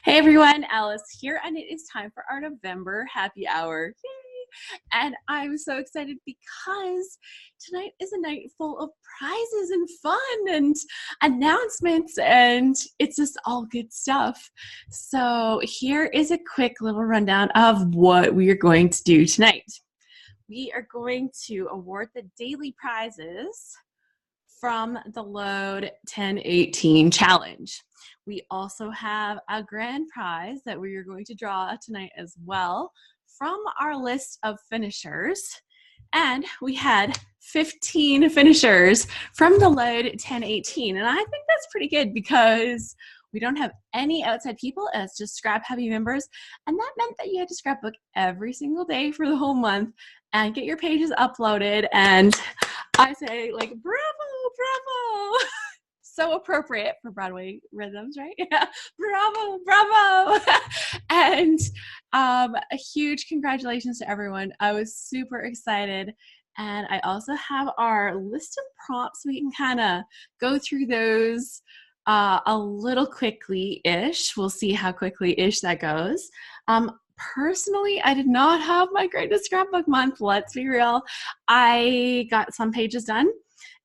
Hey everyone, Alice here, and it is time for our November happy hour. Yay! And I'm so excited because tonight is a night full of prizes and fun and announcements, and it's just all good stuff. So, here is a quick little rundown of what we are going to do tonight. We are going to award the daily prizes from the Load 1018 challenge. We also have a grand prize that we are going to draw tonight as well from our list of finishers. And we had 15 finishers from the Load 1018. And I think that's pretty good because we don't have any outside people. It's just Scrap Happy members. And that meant that you had to scrapbook every single day for the whole month and get your pages uploaded. And I say, like, bravo, bravo. So appropriate for Broadway rhythms, right? Yeah. Bravo, bravo. And a huge congratulations to everyone. I was super excited. And I also have our list of prompts. We can kind of go through those a little quickly-ish. We'll see how quickly-ish that goes. Personally, I did not have my greatest scrapbook month. Let's be real. I got some pages done,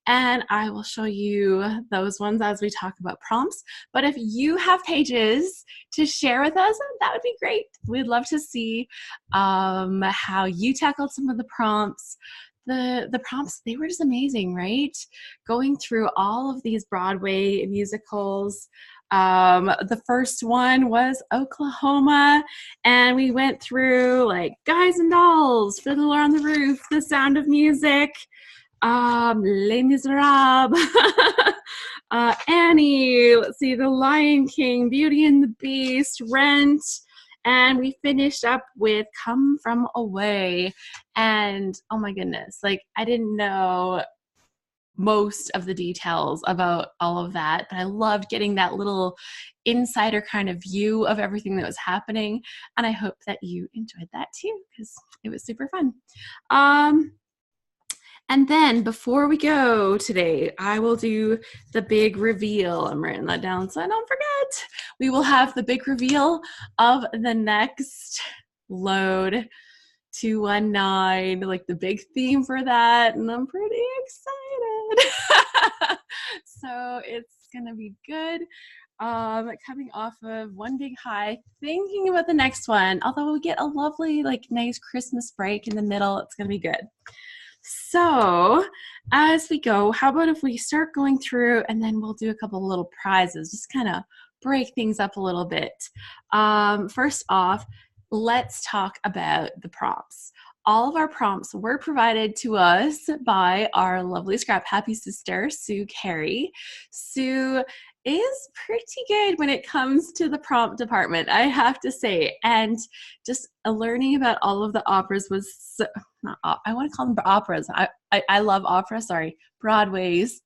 and I will show you those ones as we talk about prompts. But if you have pages to share with us, that would be great. We'd love to see how you tackled some of the prompts. The prompts, they were just amazing, right? Going through all of these Broadway musicals. The first one was Oklahoma, and we went through like Guys and Dolls, Fiddler on the Roof, The Sound of Music, Les Miserables, Annie, let's see, The Lion King, Beauty and the Beast, Rent, and we finished up with Come From Away. And oh my goodness, like I didn't know most of the details about all of that, but I loved getting that little insider kind of view of everything that was happening, and I hope that you enjoyed that too because it was super fun. And then before we go today, I will do the big reveal. I'm writing that down so I don't forget. We will have the big reveal of the next Load 219, like the big theme for that, and I'm pretty excited. So it's gonna be good. Coming off of One Big High, thinking about the next one, although we get a lovely, like, nice Christmas break in the middle, it's gonna be good. So as we go, how about if we start going through and then we'll do a couple little prizes, just kind of break things up a little bit. First off, let's talk about the prompts. All of our prompts were provided to us by our lovely Scrap Happy sister, Sue Carey. Sue is pretty good when it comes to the prompt department, I have to say. And just learning about all of the operas was so, not, I want to call them operas. I love opera, sorry, Broadways.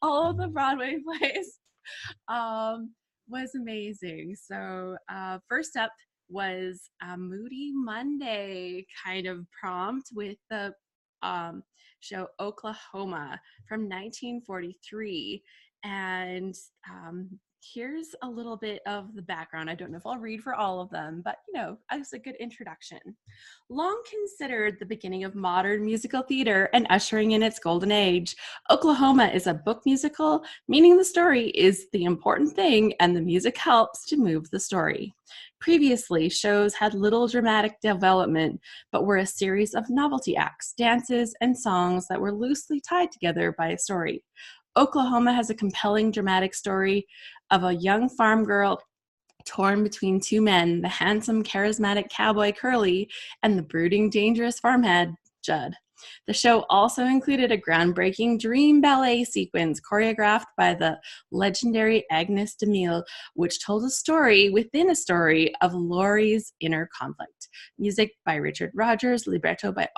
All of the Broadway plays was amazing. So first up was a Moody Monday kind of prompt with the show Oklahoma from 1943. And here's a little bit of the background. I don't know if I'll read for all of them, but you know, as a good introduction. Long considered the beginning of modern musical theater and ushering in its golden age, Oklahoma is a book musical, meaning the story is the important thing and the music helps to move the story. Previously, shows had little dramatic development, but were a series of novelty acts, dances, and songs that were loosely tied together by a story. Oklahoma has a compelling dramatic story of a young farm girl torn between two men, the handsome, charismatic cowboy Curly and the brooding, dangerous farmhand Judd. The show also included a groundbreaking dream ballet sequence choreographed by the legendary Agnes DeMille, which told a story within a story of Laurie's inner conflict. Music by Richard Rodgers, libretto by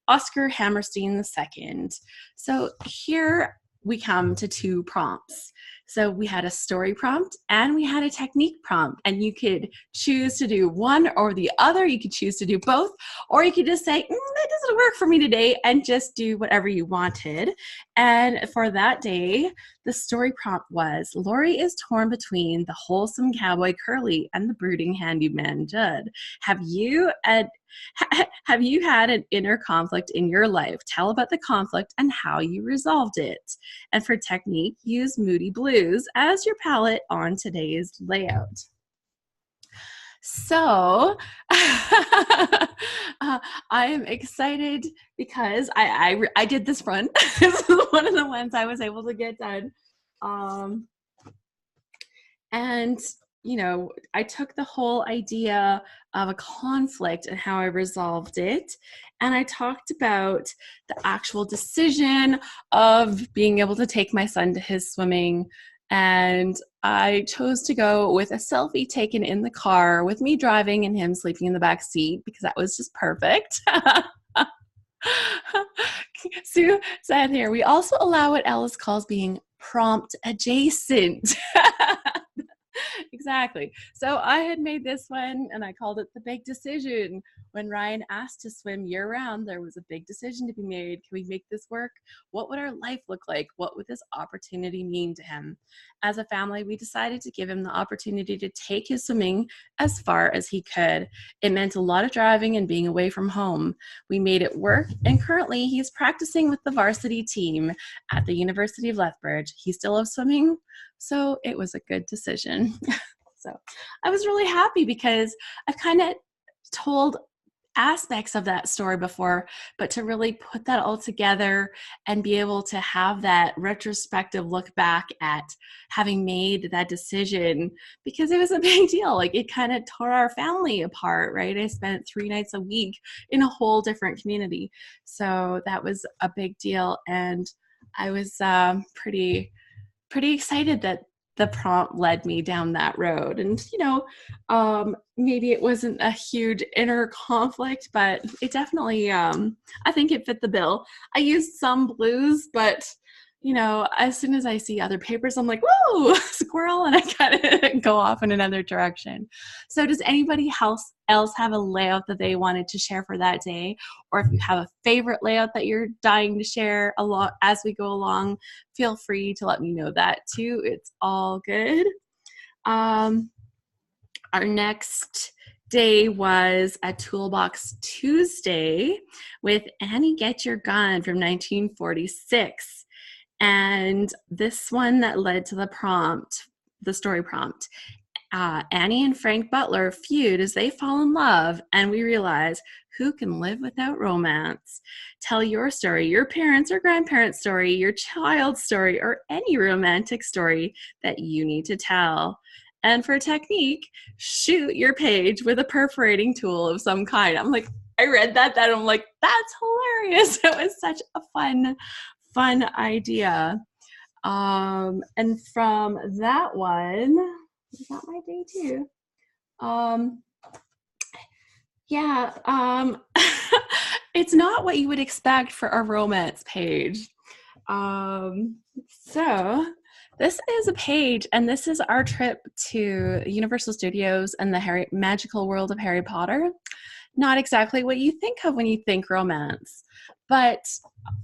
Oscar Hammerstein II. So here we come to two prompts. So we had a story prompt and we had a technique prompt, and you could choose to do one or the other. You could choose to do both, or you could just say, that doesn't work for me today, and just do whatever you wanted. And for that day, the story prompt was, Lori is torn between the wholesome cowboy Curly and the brooding handyman Judd. Have you had an inner conflict in your life? Tell about the conflict and how you resolved it. And for technique, use Moody Blues as your palette on today's layout. So I am excited because I did this one. This is one of the ones I was able to get done. And I took the whole idea of a conflict and how I resolved it. And I talked about the actual decision of being able to take my son to his swimming. And I chose to go with a selfie taken in the car with me driving and him sleeping in the back seat because that was just perfect. Sue said here, we also allow what Alice calls being prompt adjacent. Exactly. So I had made this one and I called it the big decision. When Ryan asked to swim year round, there was a big decision to be made. Can we make this work? What would our life look like? What would this opportunity mean to him? As a family, we decided to give him the opportunity to take his swimming as far as he could. It meant a lot of driving and being away from home. We made it work, and currently he's practicing with the varsity team at the University of Lethbridge. He still loves swimming, so it was a good decision. So I was really happy because I've kind of told aspects of that story before, but to really put that all together and be able to have that retrospective look back at having made that decision, because it was a big deal. Like, it kind of tore our family apart, right? I spent 3 nights a week in a whole different community. So that was a big deal. And I was pretty excited that the prompt led me down that road. And, maybe it wasn't a huge inner conflict, but it definitely, I think it fit the bill. I used some blues, but, as soon as I see other papers, I'm like, whoa, squirrel, and I kind of go off in another direction. So does anybody else have a layout that they wanted to share for that day? Or if you have a favorite layout that you're dying to share as we go along, feel free to let me know that too. It's all good. Our next day was a Toolbox Tuesday with Annie Get Your Gun from 1946. And this one that led to the story prompt. Annie and Frank Butler feud as they fall in love, and we realize, who can live without romance? Tell your story, your parents' or grandparents' story, your child's story, or any romantic story that you need to tell. And for technique, shoot your page with a perforating tool of some kind. I'm like, I read that and I'm like, that's hilarious. It was such a fun idea. And from that one, is that my day too? It's not what you would expect for a romance page. So this is a page, and this is our trip to Universal Studios and the magical world of Harry Potter. Not exactly what you think of when you think romance, but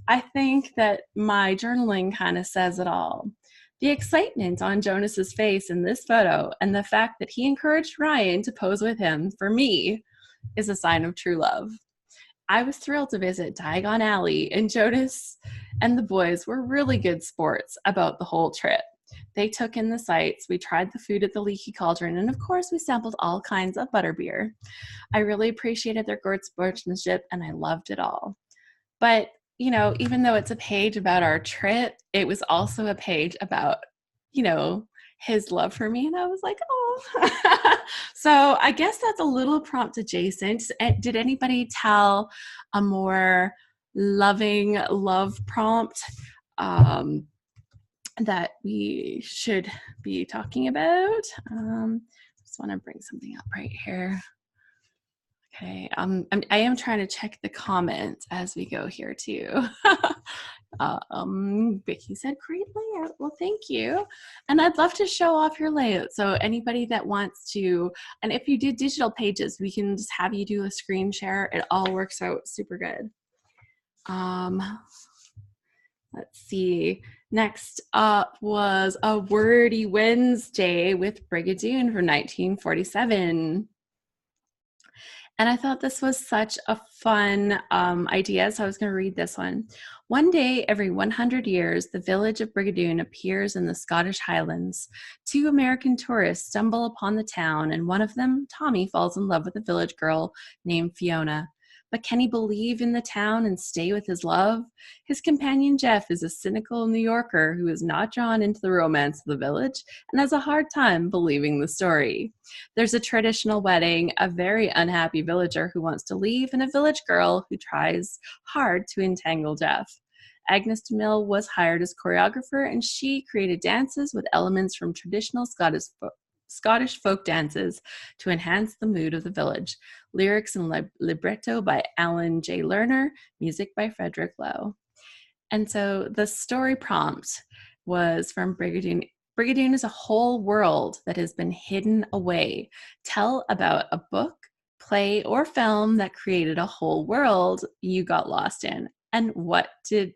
I think that my journaling kind of says it all. The excitement on Jonas's face in this photo and the fact that he encouraged Ryan to pose with him, for me, is a sign of true love. I was thrilled to visit Diagon Alley, and Jonas and the boys were really good sports about the whole trip. They took in the sights, we tried the food at the Leaky Cauldron, and of course we sampled all kinds of butterbeer. I really appreciated their good sportsmanship, and I loved it all. But, even though it's a page about our trip, it was also a page about, his love for me. And I was like, oh. So I guess that's a little prompt adjacent. Did anybody tell a more loving love prompt that we should be talking about? Just want to bring something up right here. Okay, I am trying to check the comments as we go here too. Vicky said, great layout. Well, thank you. And I'd love to show off your layout. So anybody that wants to, and if you do digital pages, we can just have you do a screen share. It all works out super good. Let's see. Next up was A Wordy Wednesday with Brigadoon from 1947. And I thought this was such a fun idea, so I was going to read this one. One day every 100 years, the village of Brigadoon appears in the Scottish Highlands. Two American tourists stumble upon the town, and one of them, Tommy, falls in love with a village girl named Fiona. But can he believe in the town and stay with his love? His companion Jeff is a cynical New Yorker who is not drawn into the romance of the village and has a hard time believing the story. There's a traditional wedding, a very unhappy villager who wants to leave, and a village girl who tries hard to entangle Jeff. Agnes DeMille was hired as choreographer, and she created dances with elements from traditional Scottish folk dances to enhance the mood of the village. Lyrics and libretto by Alan J. Lerner, music by Frederick Lowe. And so the story prompt was from Brigadoon. Brigadoon is a whole world that has been hidden away. Tell about a book, play, or film that created a whole world you got lost in. And why did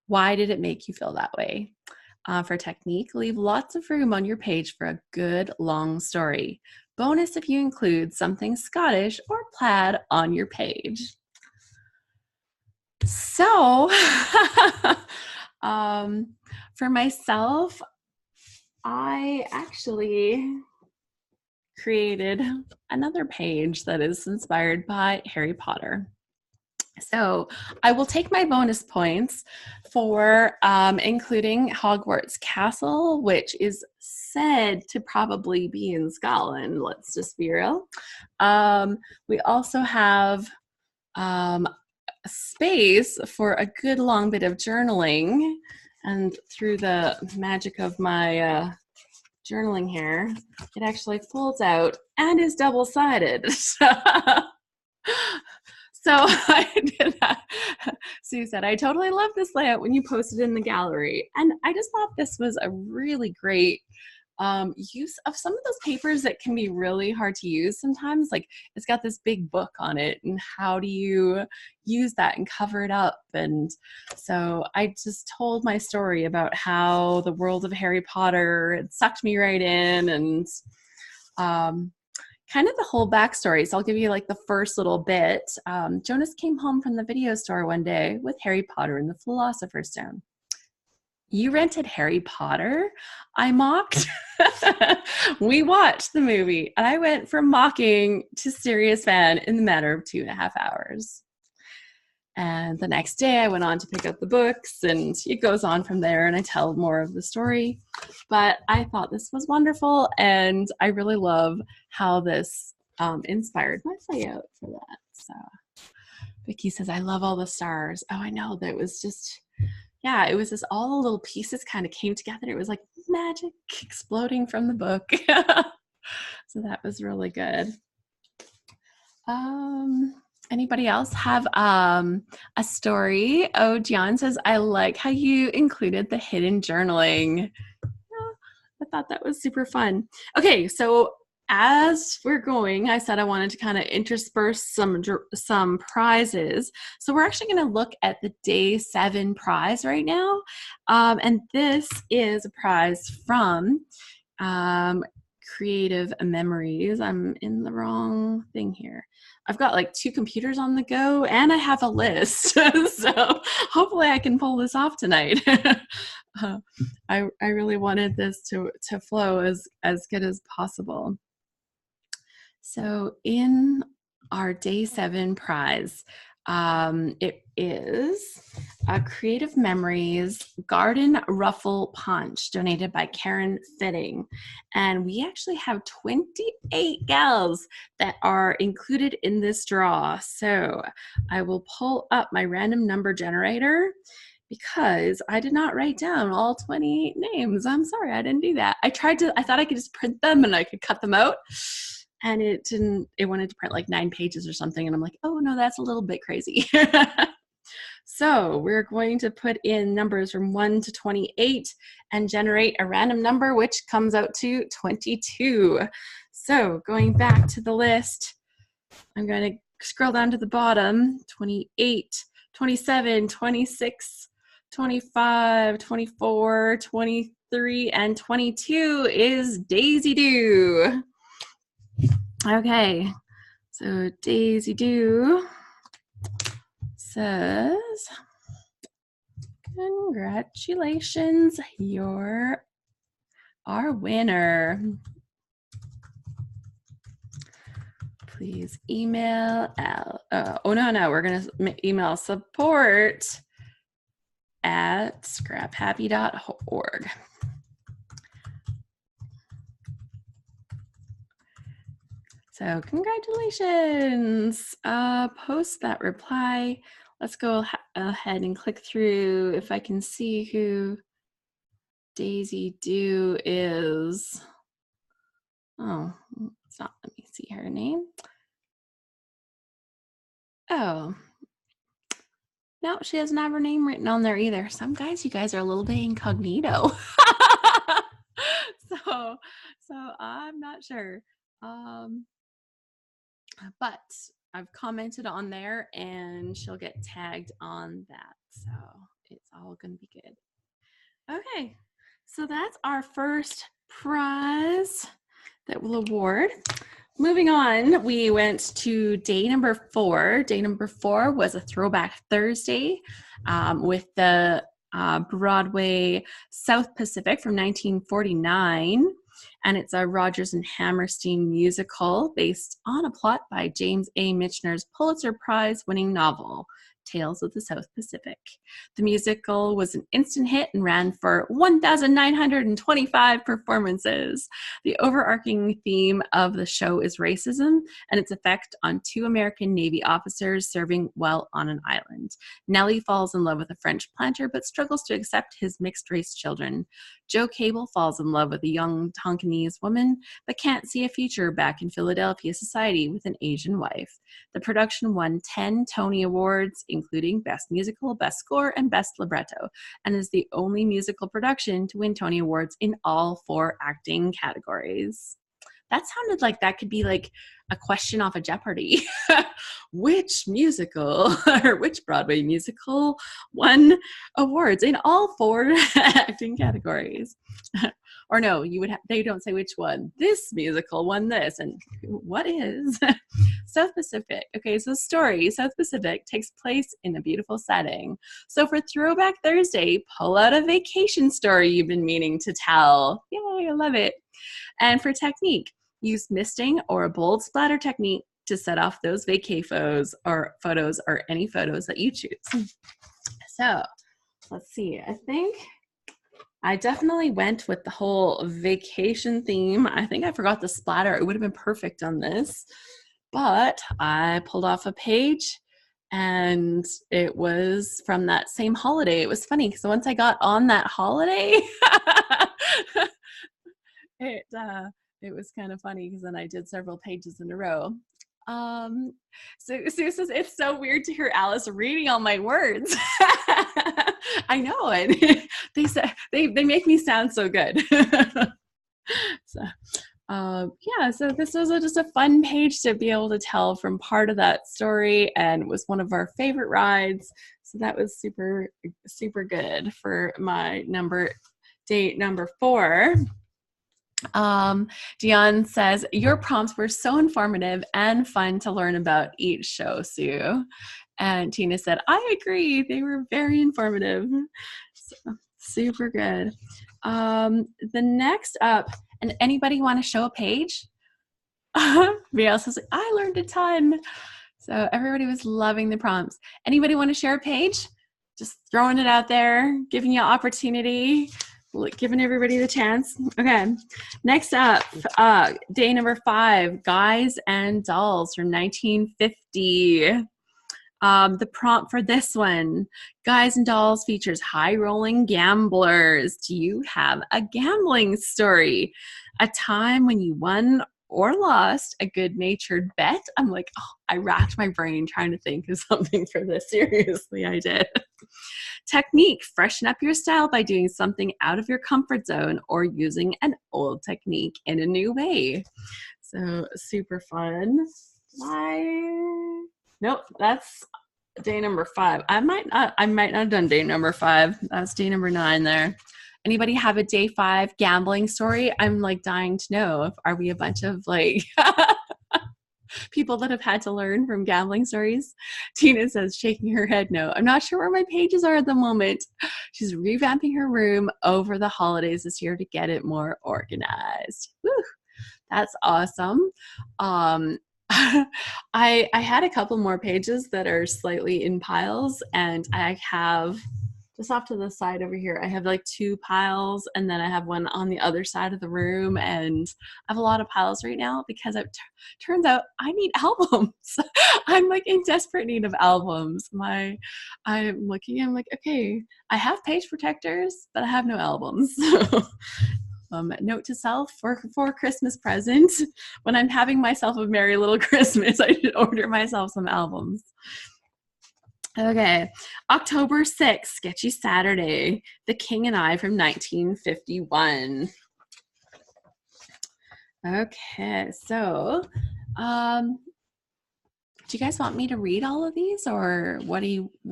it make you feel that way? For technique, leave lots of room on your page for a good long story. Bonus if you include something Scottish or plaid on your page. So, for myself, I actually created another page that is inspired by Harry Potter. So I will take my bonus points for including Hogwarts Castle, which is said to probably be in Scotland. Let's just be real. We also have space for a good long bit of journaling. And through the magic of my journaling here, it actually folds out and is double-sided. So I did that. Sue said, I totally love this layout when you posted in the gallery. And I just thought this was a really great use of some of those papers that can be really hard to use sometimes. Like it's got this big book on it, and how do you use that and cover it up? And so I just told my story about how the world of Harry Potter had sucked me right in, and kind of the whole backstory. So I'll give you like the first little bit. Jonas came home from the video store one day with Harry Potter and the Philosopher's Stone. You rented Harry Potter? I mocked. We watched the movie, and I went from mocking to serious fan in the matter of 2.5 hours. And the next day I went on to pick up the books, and it goes on from there, and I tell more of the story. But I thought this was wonderful, and I really love how this inspired my layout for that. So Vicky says, I love all the stars. Oh, I know. That was just, yeah, it was just all the little pieces kind of came together. It was like magic exploding from the book. So that was really good. Anybody else have a story? Oh, Gian says, I like how you included the hidden journaling. I thought that was super fun. Okay, so as we're going, I said I wanted to kind of intersperse some prizes. So we're actually going to look at the day 7 prize right now. And this is a prize from Creative Memories. I'm in the wrong thing here. I've got like 2 computers on the go, and I have a list. So hopefully I can pull this off tonight. I really wanted this to flow as good as possible. So in our day 7 prize, it is a Creative Memories Garden Ruffle Punch donated by Karen Fitting. And we actually have 28 gals that are included in this draw. So I will pull up my random number generator because I did not write down all 28 names. I'm sorry, I didn't do that. I thought I could just print them and I could cut them out. and it wanted to print like 9 pages or something. And I'm like, oh no, that's a little bit crazy. So we're going to put in numbers from 1 to 28 and generate a random number, which comes out to 22. So going back to the list, I'm going to scroll down to the bottom. 28, 27, 26, 25, 24, 23, and 22 is Daisy Doo. Okay, so Daisy Doo says, congratulations, you're our winner. Please email we're gonna email support@scraphappy.org. So congratulations. Post that reply. Let's go ahead and click through if I can see who Daisy Doo is. Oh, it's not, let me see her name. Oh, no, she doesn't have her name written on there either. Some guys, you guys are a little bit incognito. So I'm not sure. But I've commented on there and she'll get tagged on that. So it's all going to be good. Okay, so that's our first prize that we'll award. Moving on, we went to day number 4. Day number 4 was a Throwback Thursday with the Broadway South Pacific from 1949. And it's a Rodgers and Hammerstein musical based on a plot by James A. Michener's Pulitzer Prize winning novel, Tales of the South Pacific. The musical was an instant hit and ran for 1,925 performances. The overarching theme of the show is racism and its effect on 2 American Navy officers serving while on an island. Nellie falls in love with a French planter but struggles to accept his mixed-race children. Joe Cable falls in love with a young Tonkinese woman but can't see a future back in Philadelphia society with an Asian wife. The production won 10 Tony Awards, including Best Musical, Best Score, and Best Libretto, and is the only musical production to win Tony Awards in all 4 acting categories. That sounded like that could be like a question off of Jeopardy. Which musical or which Broadway musical won awards in all 4 acting categories? Or no, they don't say which one. This musical won this, and what is South Pacific? Okay, so story, South Pacific takes place in a beautiful setting. So for Throwback Thursday, pull out a vacation story you've been meaning to tell. Yay, I love it. And for technique, use misting or a bold splatter technique to set off those vacay photos or any photos that you choose. So let's see, I think I definitely went with the whole vacation theme. I think I forgot the splatter. It would have been perfect on this, but I pulled off a page and it was from that same holiday. It was funny because once I got on that holiday, it was kind of funny because then I did several pages in a row. So Sue says, it's so weird to hear Alice reading all my words. I know it. They make me sound so good. So so this was just a fun page to be able to tell from part of that story, and was one of our favorite rides. So that was super, super good for my day number 4. Dion says, your prompts were so informative and fun to learn about each show, Sue. And Tina said, I agree. They were very informative. So, super good. The next up, and anybody want to show a page? Riel says, I learned a ton. So everybody was loving the prompts. Anybody want to share a page? Just throwing it out there, giving you opportunity, giving everybody the chance. Okay, next up, day number 5, Guys and Dolls from 1950. The prompt for this one, Guys and Dolls features high-rolling gamblers. Do you have a gambling story? A time when you won or lost a good-natured bet. I'm like, oh, I racked my brain trying to think of something for this. Seriously, I did. Technique, freshen up your style by doing something out of your comfort zone or using an old technique in a new way. So super fun. Why? Nope, that's day number 5. I might not have done day number 5. That's day number 9 there. Anybody have a day 5 gambling story? I'm like dying to know. Are we a bunch of like people that have had to learn from gambling stories? Tina says, shaking her head, no. I'm not sure where my pages are at the moment. She's revamping her room over the holidays this year to get it more organized. Woo, that's awesome. I had a couple more pages that are slightly in piles, and I have just off to the side over here, I have like 2 piles, and then I have one on the other side of the room, and I have a lot of piles right now because it turns out I need albums. I'm like in desperate need of albums. I'm looking, I'm like, okay, I have page protectors, but I have no albums. Note to self for Christmas present, when I'm having myself a merry little Christmas, I should order myself some albums. Okay, October 6th, Sketchy Saturday, The King and I from 1951. Okay, so do you guys want me to read all of these, or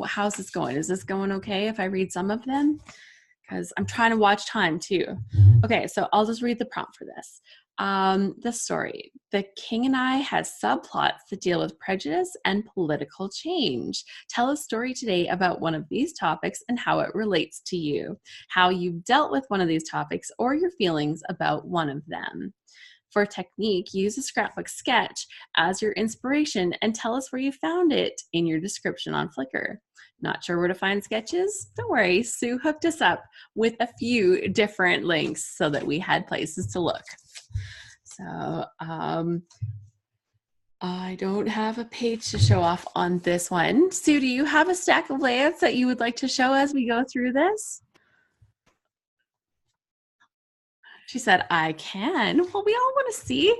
how's this going? Is this going okay if I read some of them? Because I'm trying to watch time too. Okay, so I'll just read the prompt for this. The story. The King and I has subplots that deal with prejudice and political change. Tell a story today about one of these topics and how it relates to you, how you've dealt with one of these topics, or your feelings about one of them. For technique, use a scrapbook sketch as your inspiration and tell us where you found it in your description on Flickr. Not sure where to find sketches? Don't worry, Sue hooked us up with a few different links so that we had places to look. So I don't have a page to show off on this one. Sue, do you have a stack of layouts that you would like to show as we go through this? She said, I can. Well, we all want to see.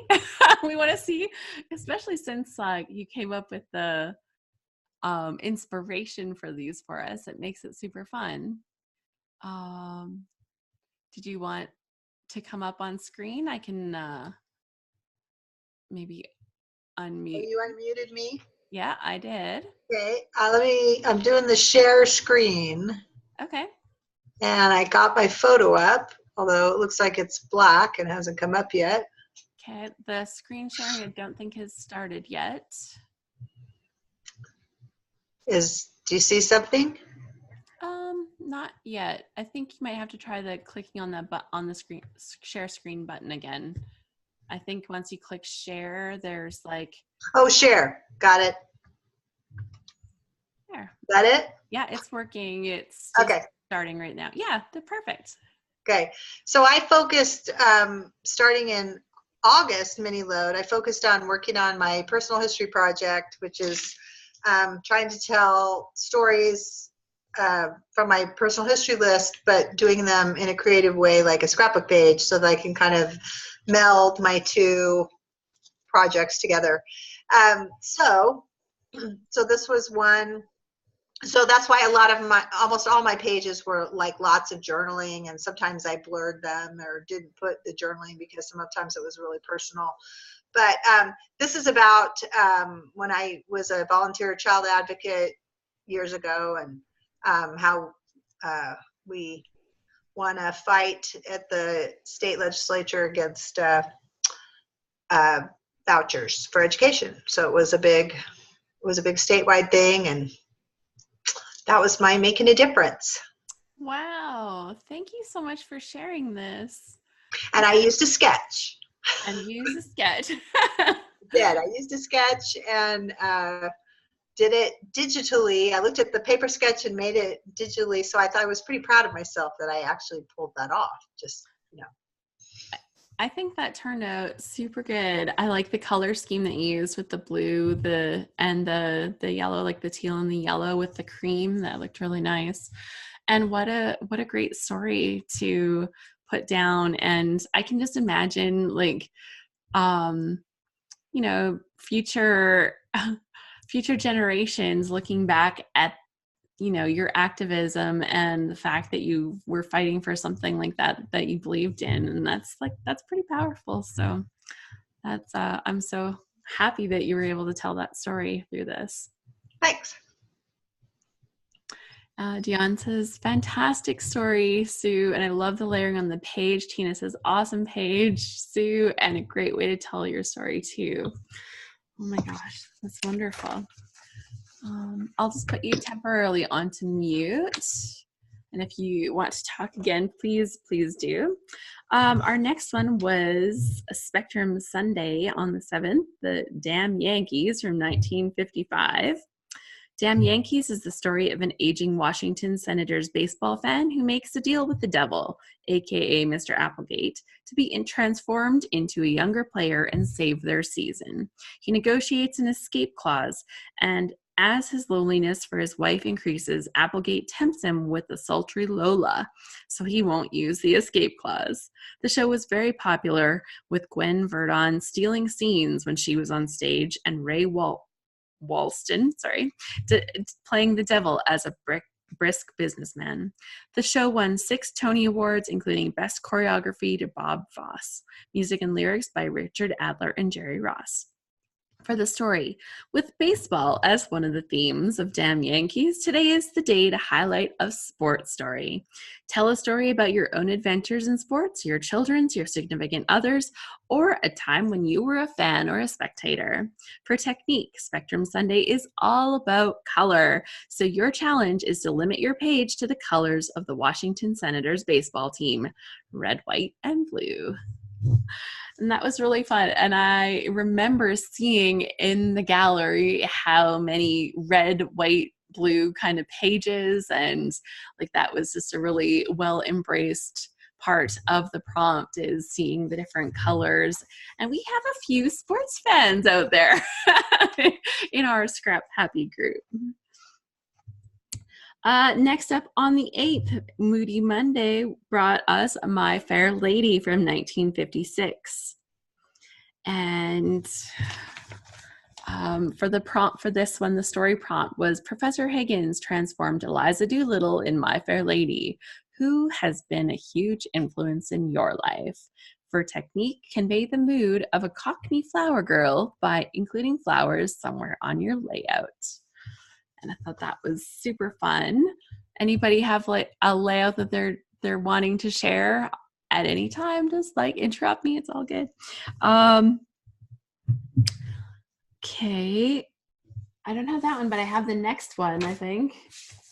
We want to see, especially since you came up with the inspiration for these for us. It makes it super fun. Did you want to come up on screen? I can maybe unmute. You unmuted me? Yeah, I did. Okay, I'm doing the share screen. Okay. And I got my photo up, although it looks like it's black and hasn't come up yet. Okay, the screen sharing I don't think has started yet. Do you see something? Not yet. I think you might have to try clicking on the screen share screen button again. I think once you click share, there's like. Oh, share. Got it. There. Is that it? Yeah, it's working. It's okay. Starting right now. Yeah, they're perfect. Okay. So I focused, starting in August mini load, I focused on working on my personal history project, which is trying to tell stories from my personal history list, but doing them in a creative way, like a scrapbook page, so that I can kind of meld my 2 projects together. So this was one. So that's why almost all my pages were like lots of journaling, and sometimes I blurred them or didn't put the journaling because sometimes it was really personal. But this is about when I was a volunteer child advocate years ago, and how we won a fight at the state legislature against vouchers for education. So it was a big statewide thing, and that was my making a difference. Wow. Thank you so much for sharing this. And I used a sketch. And use a sketch. I used a sketch and did it digitally. I looked at the paper sketch and made it digitally. So I thought I was pretty proud of myself that I actually pulled that off. I think that turned out super good. I like the color scheme that you used with the blue, the yellow, like the teal and the yellow with the cream. That looked really nice. And what a great story to put down. And I can just imagine like you know, future generations looking back at, you know, your activism and the fact that you were fighting for something like that you believed in. And that's pretty powerful. So that's, I'm so happy that you were able to tell that story through this. Thanks. Dion says, fantastic story, Sue. And I love the layering on the page. Tina says, awesome page, Sue. And a great way to tell your story too. Oh my gosh, that's wonderful. I'll just put you temporarily onto mute. And if you want to talk again, please do. Our next one was a Spectrum Sunday on the 7th, the Damn Yankees from 1955. Damn Yankees is the story of an aging Washington Senators baseball fan who makes a deal with the devil, aka Mr. Applegate, to be transformed into a younger player and save their season. He negotiates an escape clause, and as his loneliness for his wife increases, Applegate tempts him with the sultry Lola, so he won't use the escape clause. The show was very popular, with Gwen Verdon stealing scenes when she was on stage and Ray Walston, playing the devil as a brisk businessman. The show won 6 Tony Awards, including Best Choreography to Bob Fosse, music and lyrics by Richard Adler and Jerry Ross. For the story, with baseball as one of the themes of Damn Yankees, today is the day to highlight a sports story. Tell a story about your own adventures in sports, your children's, your significant others, or a time when you were a fan or a spectator. For technique, Spectrum Sunday is all about color, so your challenge is to limit your page to the colors of the Washington Senators baseball team, red, white, and blue. And that was really fun. And I remember seeing in the gallery how many red, white, blue kind of pages. And like that was just a really well embraced part of the prompt, is seeing the different colors. And we have a few sports fans out there in our Scrap Happy group. Next up on the 8th, Moody Monday brought us My Fair Lady from 1956. And for the prompt for this one, the story prompt was, Professor Higgins transformed Eliza Doolittle in My Fair Lady. Who has been a huge influence in your life? For technique, convey the mood of a Cockney flower girl by including flowers somewhere on your layout. And I thought that was super fun. Anybody have like a layout that they're wanting to share at any time? Just like interrupt me. It's all good. Okay. I don't have that one, but I have the next one, I think.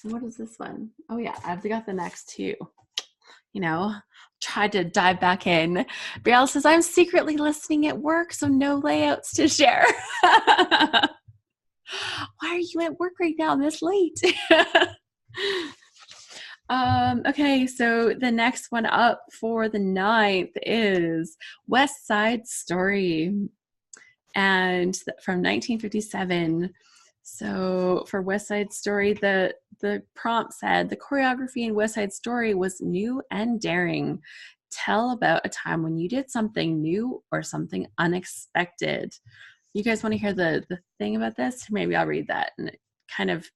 What is this one? Oh yeah, I've got the next two. You know, tried to dive back in. Brielle says, I'm secretly listening at work, so no layouts to share. Why are you at work right now this late? Okay, so the next one up for the 9th is West Side Story, and from 1957. So for West Side Story, the prompt said, the choreography in West Side Story was new and daring. Tell about a time when you did something new or something unexpected. You guys want to hear the thing about this? Maybe I'll read that. And it kind of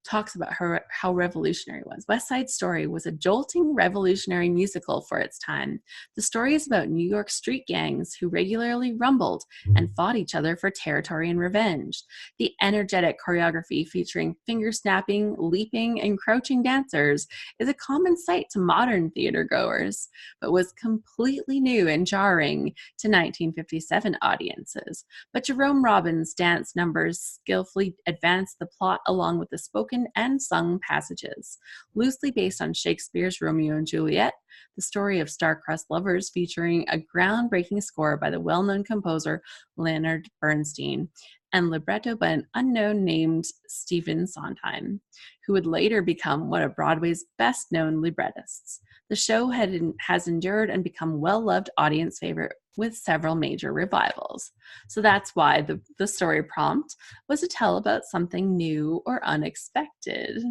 talks about how revolutionary it was. West Side Story was a jolting revolutionary musical for its time. The story is about New York street gangs who regularly rumbled and fought each other for territory and revenge. The energetic choreography featuring finger-snapping, leaping, and crouching dancers is a common sight to modern theater goers, but was completely new and jarring to 1957 audiences. But Jerome Robbins' dance numbers skillfully advanced the plot along with the spoken and sung passages. Loosely based on Shakespeare's Romeo and Juliet, the story of star-crossed lovers featuring a groundbreaking score by the well-known composer Leonard Bernstein and libretto by an unknown named Stephen Sondheim, who would later become one of Broadway's best-known librettists. The show has endured and become well-loved audience favorite with several major revivals. So that's why the story prompt was to tell about something new or unexpected.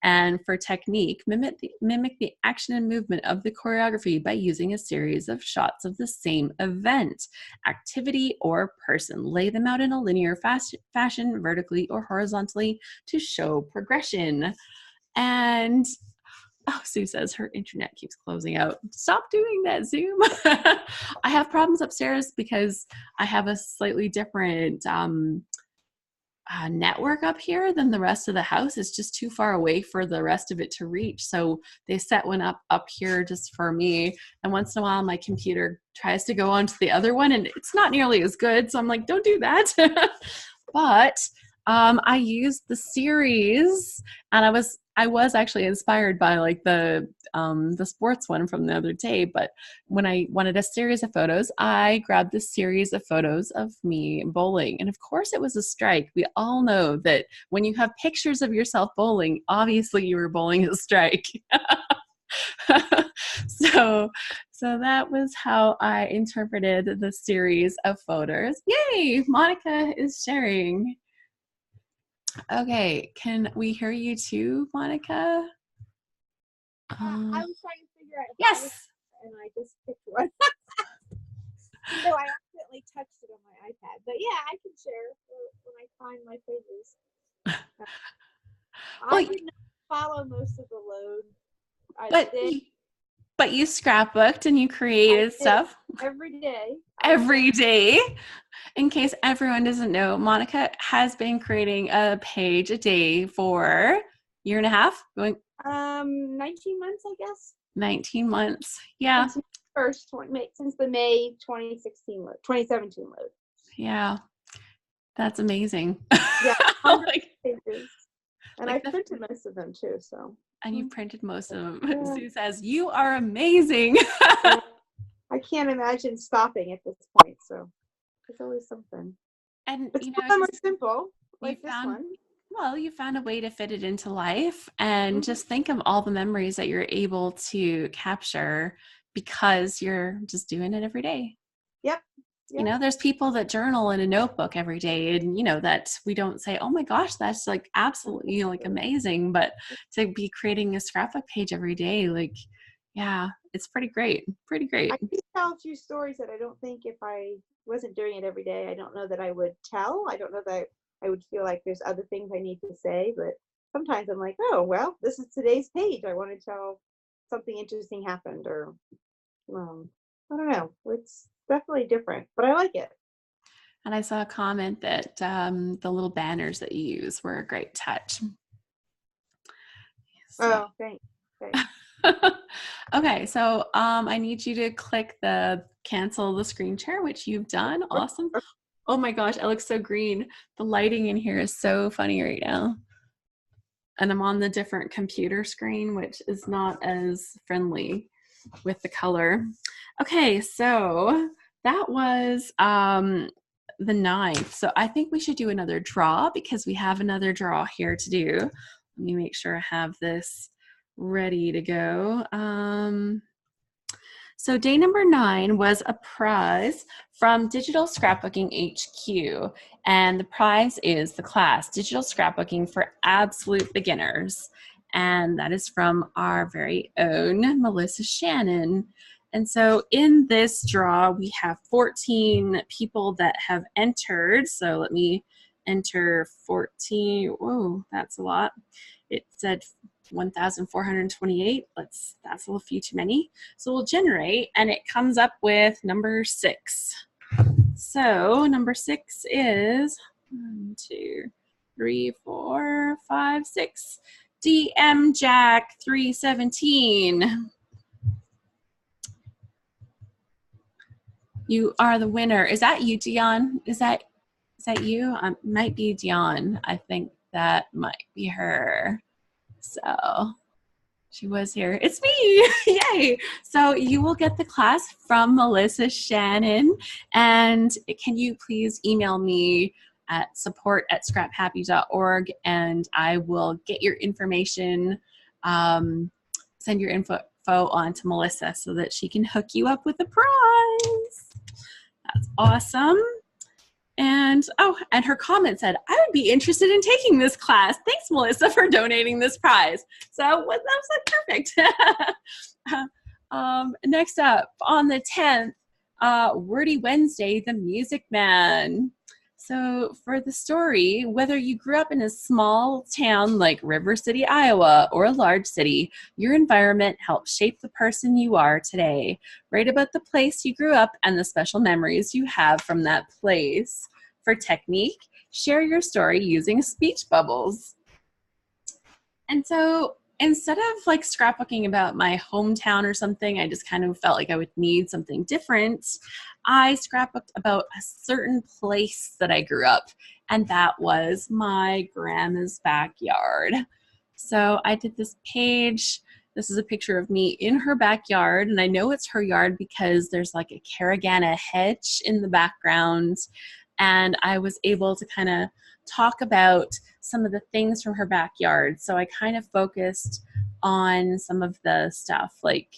And for technique, mimic the action and movement of the choreography by using a series of shots of the same event, activity, or person. Lay them out in a linear fashion, vertically or horizontally, to show progression. And oh, Sue says her internet keeps closing out. Stop doing that, Zoom. I have problems upstairs because I have a slightly different network up here than the rest of the house. It's just too far away for the rest of it to reach. So they set one up here just for me. And once in a while, my computer tries to go onto the other one and it's not nearly as good. So I'm like, don't do that. But I used the series, and I was actually inspired by like the sports one from the other day. But when I wanted a series of photos, I grabbed this series of photos of me bowling. And of course it was a strike. We all know that when you have pictures of yourself bowling, obviously you were bowling a strike. So that was how I interpreted the series of photos. Yay! Monica is sharing. Okay, can we hear you too, Monica? I was trying to figure out. Yes. And I just picked one. So I accidentally touched it on my iPad. But yeah, I can share when I find my pages. I did not follow most of the load. But you scrapbooked and you created stuff every day. Every day. In case everyone doesn't know, Monica has been creating a page a day for a year and a half. 19 months, I guess. 19 months. Yeah. Since the May 2017 load. Yeah. That's amazing. Yeah. Like, pages. And I printed most of them too, so. And you printed most of them. Yeah. Sue says, you are amazing. I can't imagine stopping at this point, so it's always something. And but some of them are simple, like this one. Well, you found a way to fit it into life, and just think of all the memories that you're able to capture because you're just doing it every day. Yep. You know, there's people that journal in a notebook every day, and you know that we don't say, oh my gosh, that's like absolutely like amazing, but to be creating a scrapbook page every day, like, yeah, it's pretty great. I can tell a few stories that I don't think if I wasn't doing it every day, I don't know that I would tell. I don't know that I would feel like there's other things I need to say, but sometimes I'm like, oh, well, this is today's page. I want to tell something interesting happened, or I don't know. It's definitely different, but I like it. And I saw a comment that the little banners that you use were a great touch. So. Oh, thanks. Okay, so I need you to click the cancel the screen share, which you've done. Awesome. Oh my gosh, I look so green. The lighting in here is so funny right now. And I'm on the different computer screen, which is not as friendly with the color. Okay, so that was the 9th. So I think we should do another draw because we have another draw here to do. Let me make sure I have this ready to go. So day number 9 was a prize from Digital Scrapbooking HQ. And the prize is the class Digital Scrapbooking for Absolute Beginners. And that is from our very own Melissa Shannon. And so in this draw, we have 14 people that have entered. So let me enter 14. Whoa, that's a lot. It said 1,428. That's a little few too many. So we'll generate, and it comes up with number 6. So number 6 is 1, 2, 3, 4, 5, 6. DM Jack 317. You are the winner. Is that you, Dion? Is that you? Might be Dion. I think that might be her. So she was here. It's me. Yay. So you will get the class from Melissa Shannon. And can you please email me at support@scraphappy.org, and I will get your information, send your info on to Melissa so that she can hook you up with a prize. That's awesome. And and her comment said, I would be interested in taking this class. Thanks, Melissa, for donating this prize. So that was like perfect. Next up, on the 10th, Wordy Wednesday, the Music Man. So for the story, whether you grew up in a small town like River City, Iowa, or a large city, your environment helps shape the person you are today. Write about the place you grew up and the special memories you have from that place. For technique, share your story using speech bubbles. And so instead of like scrapbooking about my hometown or something, I just kind of felt like I would need something different. I scrapbooked about a certain place that I grew up, and that was my grandma's backyard. So I did this page. This is a picture of me in her backyard, and I know it's her yard because there's like a caragana hedge in the background, and I was able to kind of talk about some of the things from her backyard. So I kind of focused on some of the stuff like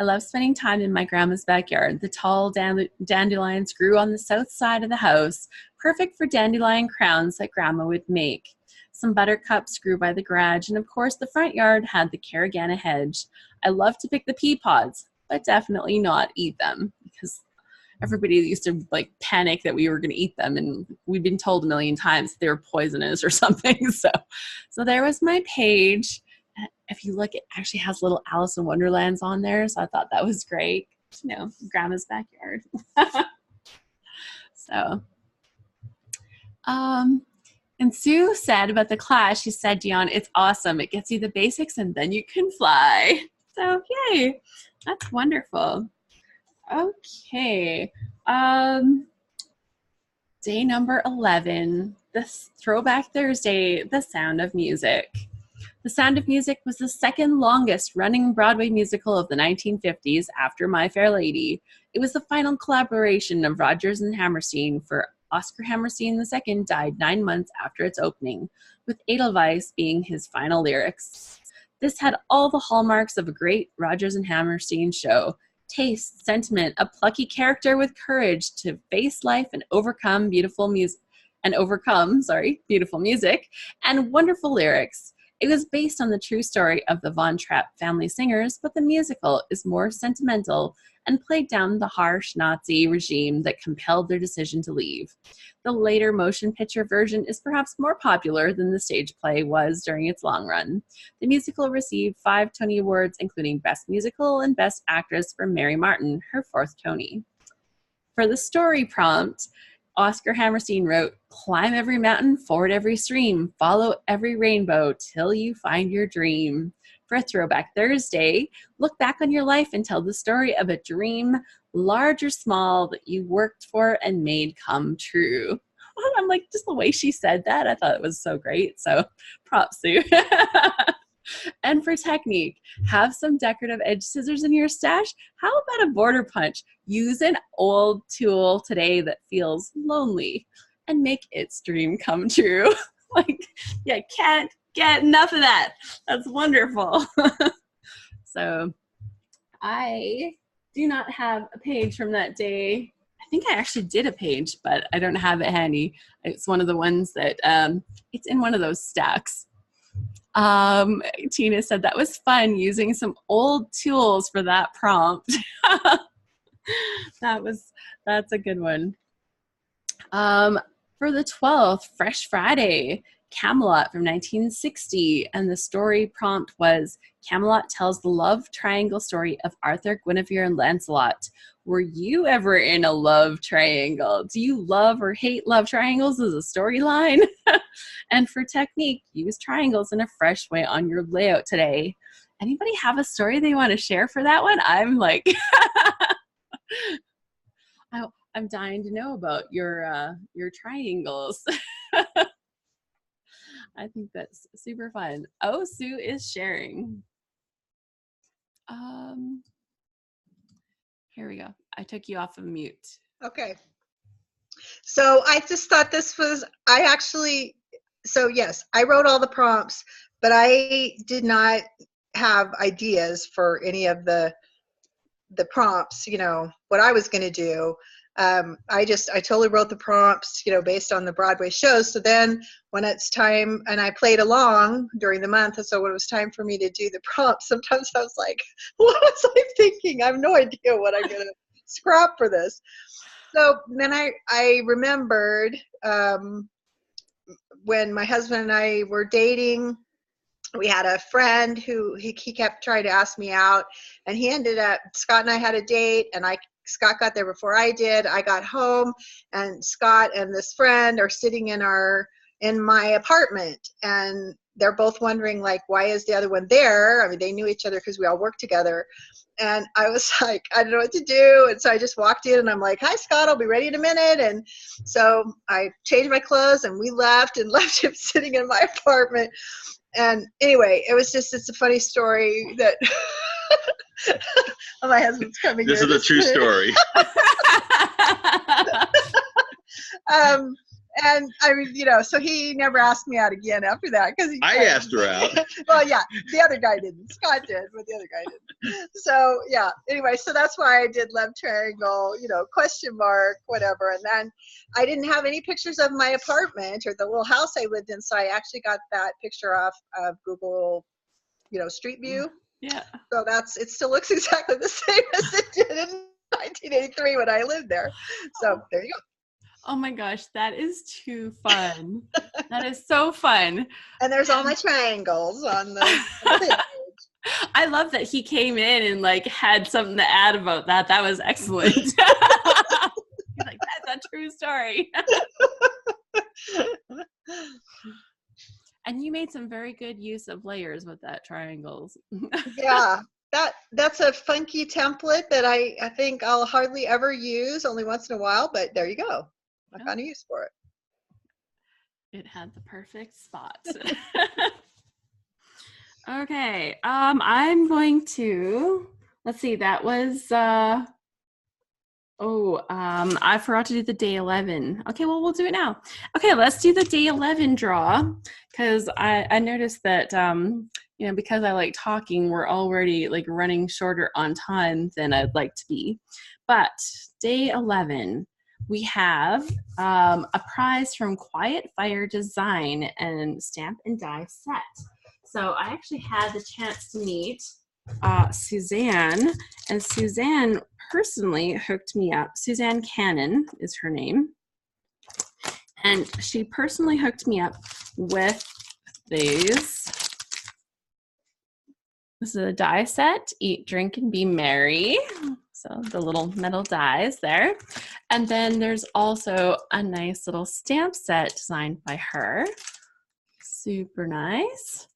I love spending time in my grandma's backyard. The tall dandelions grew on the south side of the house, perfect for dandelion crowns that grandma would make. Some buttercups grew by the garage, and of course the front yard had the caragana hedge. I love to pick the pea pods, but definitely not eat them because everybody used to like panic that we were going to eat them, and we'd been told a million times they were poisonous or something. So there was my page. If you look, it actually has little Alice in Wonderlands on there, so I thought that was great. You know, grandma's backyard. So, and Sue said about the class, she said, Dion, it's awesome. It gets you the basics and then you can fly. So yay, that's wonderful. Okay, day number 11, this Throwback Thursday, The Sound of Music. The Sound of Music was the second longest running Broadway musical of the 1950s after My Fair Lady. It was the final collaboration of Rodgers and Hammerstein, for Oscar Hammerstein II died 9 months after its opening, with Edelweiss being his final lyrics. This had all the hallmarks of a great Rodgers and Hammerstein show: taste, sentiment, a plucky character with courage to face life and overcome beautiful music, and wonderful lyrics. It was based on the true story of the Von Trapp family singers, but the musical is more sentimental and played down the harsh Nazi regime that compelled their decision to leave. The later motion picture version is perhaps more popular than the stage play was during its long run. The musical received 5 Tony Awards, including Best Musical and Best Actress for Mary Martin, her 4th Tony. For the story prompt, Oscar Hammerstein wrote, "Climb every mountain, ford every stream, follow every rainbow till you find your dream." For Throwback Thursday, look back on your life and tell the story of a dream, large or small, that you worked for and made come true. I'm like, just the way she said that, I thought it was so great. So props, Sue. And for technique, have some decorative edge scissors in your stash. How about a border punch? Use an old tool today that feels lonely and make its dream come true. Like, you can't get enough of that. That's wonderful. So I do not have a page from that day. I think I actually did a page, but I don't have it handy. It's one of the ones that it's in one of those stacks. Tina said that was fun using some old tools for that prompt. That's a good one. For the 12th, Fresh Friday, Camelot from 1960, and the story prompt was, Camelot tells the love triangle story of Arthur, Guinevere, and Lancelot. Were you ever in a love triangle? Do you love or hate love triangles as a storyline? And for technique, use triangles in a fresh way on your layout today. Anybody have a story they want to share for that one? I'm like, I'm dying to know about your triangles. I think that's super fun. Oh, Sue is sharing. Here we go. I took you off of mute. Okay. So I just thought this was, yes, I wrote all the prompts, but I did not have ideas for any of the the prompts, what I was going to do. I totally wrote the prompts, based on the Broadway shows. So then when it's time, and I played along during the month, and so when it was time for me to do the prompts, sometimes I was like, what was I thinking? I have no idea what I'm going to scrap for this. So then I remembered when my husband and I were dating, we had a friend who he kept trying to ask me out, and Scott and I had a date, and Scott got there before I did. I got home, and Scott and this friend are sitting in my apartment, and they're both wondering, like, why is the other one there? I mean, they knew each other because we all worked together. And I was like, I don't know what to do. And so I just walked in, and I'm like, hi, Scott, I'll be ready in a minute. And so I changed my clothes, and we left him sitting in my apartment. And anyway, it's a funny story that my husband's coming This here. is a true story. And I mean, so he never asked me out again after that, because I asked her out. Well, yeah, the other guy didn't. Scott did, but the other guy didn't. So yeah. Anyway, so that's why I did Love Triangle, question mark, whatever. And then I didn't have any pictures of my apartment or the little house I lived in, so I actually got that picture off of Google, Street View. Yeah. So it still looks exactly the same as it did in 1983 when I lived there. So there you go. Oh my gosh, that is too fun. That is so fun. And there's all my triangles on the page. I love that he came in and like had something to add about that. That was excellent. He's like, that's a true story. And you made some very good use of layers with that triangles. Yeah. That's a funky template that I think I'll hardly ever use, only once in a while, but there you go. I found a use for it. It had the perfect spot. Okay. I'm going to, let's see, that was, I forgot to do the day 11. Okay, well, we'll do it now. Okay, let's do the day 11 draw, because I noticed that, because I like talking, we're already like running shorter on time than I'd like to be. But day 11, we have a prize from Quiet Fire Design and Stamp and Die Set. So I actually had the chance to meet Suzanne, and Suzanne personally hooked me up. Suzanne Cannon is her name. And she personally hooked me up with these. This is a die set, Eat, Drink, and Be Merry. So the little metal dies there. And then there's also a nice little stamp set designed by her. Super nice.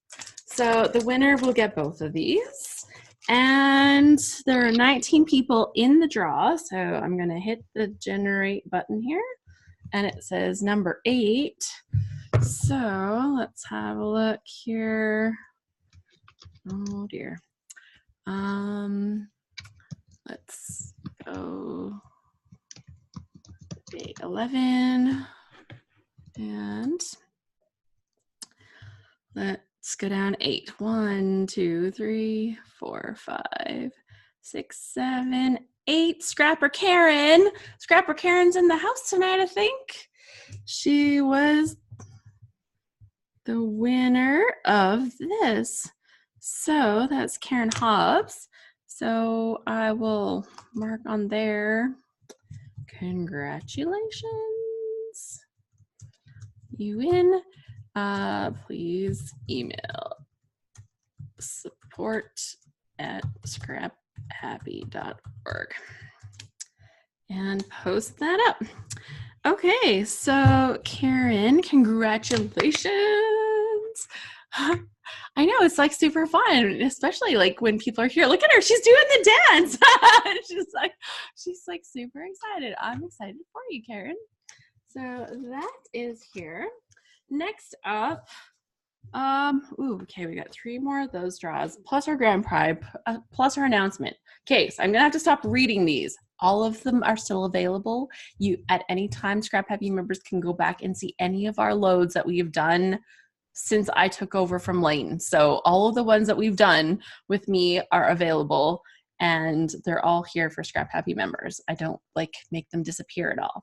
So the winner will get both of these. And there are 19 people in the draw. So I'm going to hit the generate button here. And it says number 8. So let's have a look here. Oh dear. Let's go day 11. And let's go down 8. 1, 2, 3, 4, 5, 6, 7, 8. Scrapper Karen. Scrapper Karen's in the house tonight, I think. She was the winner of this. So that's Karen Hobbs. So I will mark on there. Congratulations. You win. Please email support@scraphappy.org and post that up. Okay, so Karen, congratulations. I know, it's like super fun, especially like when people are here. Look at her, she's doing the dance. she's like super excited. I'm excited for you, Karen. So that is here. Next up, okay, we got 3 more of those draws, plus our grand prize, plus our announcement. Okay, so I'm gonna have to stop reading these. All of them are still available. You, at any time, Scrap Happy members can go back and see any of our loads that we have done since I took over from Layton. So all of the ones that we've done with me are available. and they're all here for Scrap Happy members. I don't like make them disappear at all.